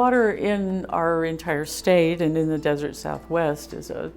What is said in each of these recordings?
Water in our entire state and in the desert Southwest is a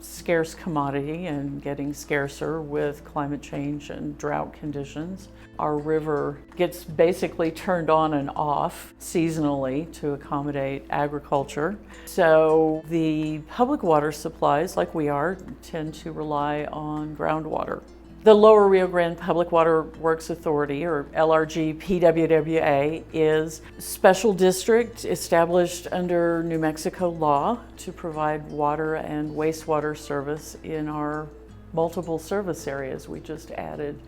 scarce commodity and getting scarcer with climate change and drought conditions. Our river gets basically turned on and off seasonally to accommodate agriculture. So the public water supplies, like we are, tend to rely on groundwater. The Lower Rio Grande Public Water Works Authority, or LRG PWWA, is a special district established under New Mexico law to provide water and wastewater service in our multiple service areas. We just added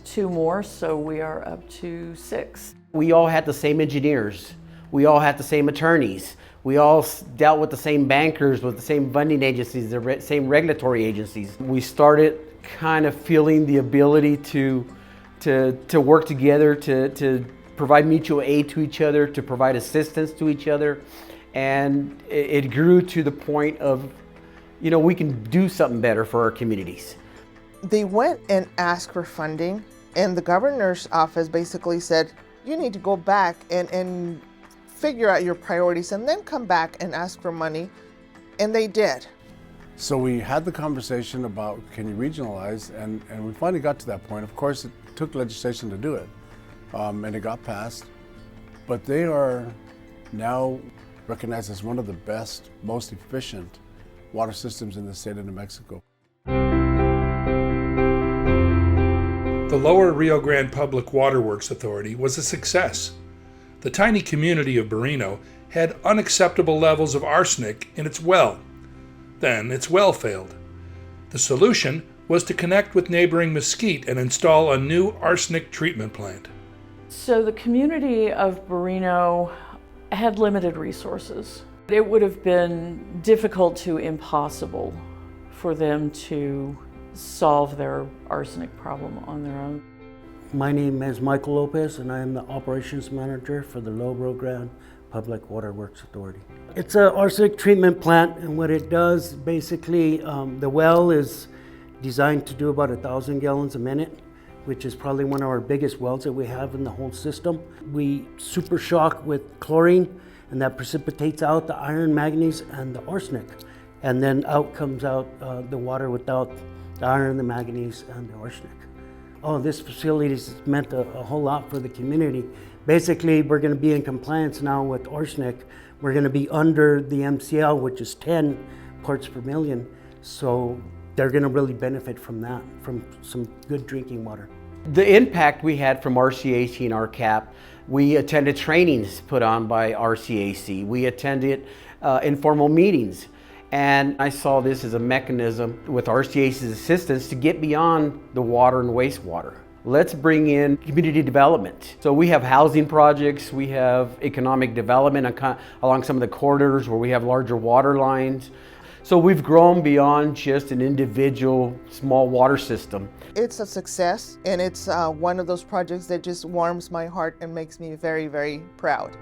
2 more, so we are up to 6. We all had the same engineers. We all had the same attorneys. We all dealt with the same bankers, with the same funding agencies, the same regulatory agencies. We started kind of feeling the ability to work together, to provide mutual aid to each other, to provide assistance to each other. And it grew to the point of, we can do something better for our communities. They went and asked for funding, and the governor's office basically said, you need to go back and figure out your priorities and then come back and ask for money. And they did. So we had the conversation about, can you regionalize, and we finally got to that point. Of course, it took legislation to do it, and it got passed. But they are now recognized as one of the best, most efficient water systems in the state of New Mexico. The Lower Rio Grande Public Water Works Authority was a success. The tiny community of Barreno had unacceptable levels of arsenic in its well. Then its well failed. The solution was to connect with neighboring Mesquite and install a new arsenic treatment plant. So the community of Barreno had limited resources. It would have been difficult to impossible for them to solve their arsenic problem on their own. My name is Michael Lopez, and I am the operations manager for the Lower Rio Grande Public Water Works Authority. It's an arsenic treatment plant, and what it does, basically, the well is designed to do about 1,000 gallons a minute, which is probably one of our biggest wells that we have in the whole system. We super shock with chlorine, and that precipitates out the iron, manganese, and the arsenic. And then out comes out the water without the iron, the manganese, and the arsenic. Oh, this facility has meant a whole lot for the community. Basically, we're going to be in compliance now with arsenic. We're going to be under the MCL, which is 10 parts per million. So they're going to really benefit from that, from some good drinking water. The impact we had from RCAC and RCAP, we attended trainings put on by RCAC. We attended informal meetings. And I saw this as a mechanism with RCAC's assistance to get beyond the water and wastewater. Let's bring in community development. So we have housing projects, we have economic development along some of the corridors where we have larger water lines. So we've grown beyond just an individual small water system. It's a success, and it's one of those projects that just warms my heart and makes me very, very proud.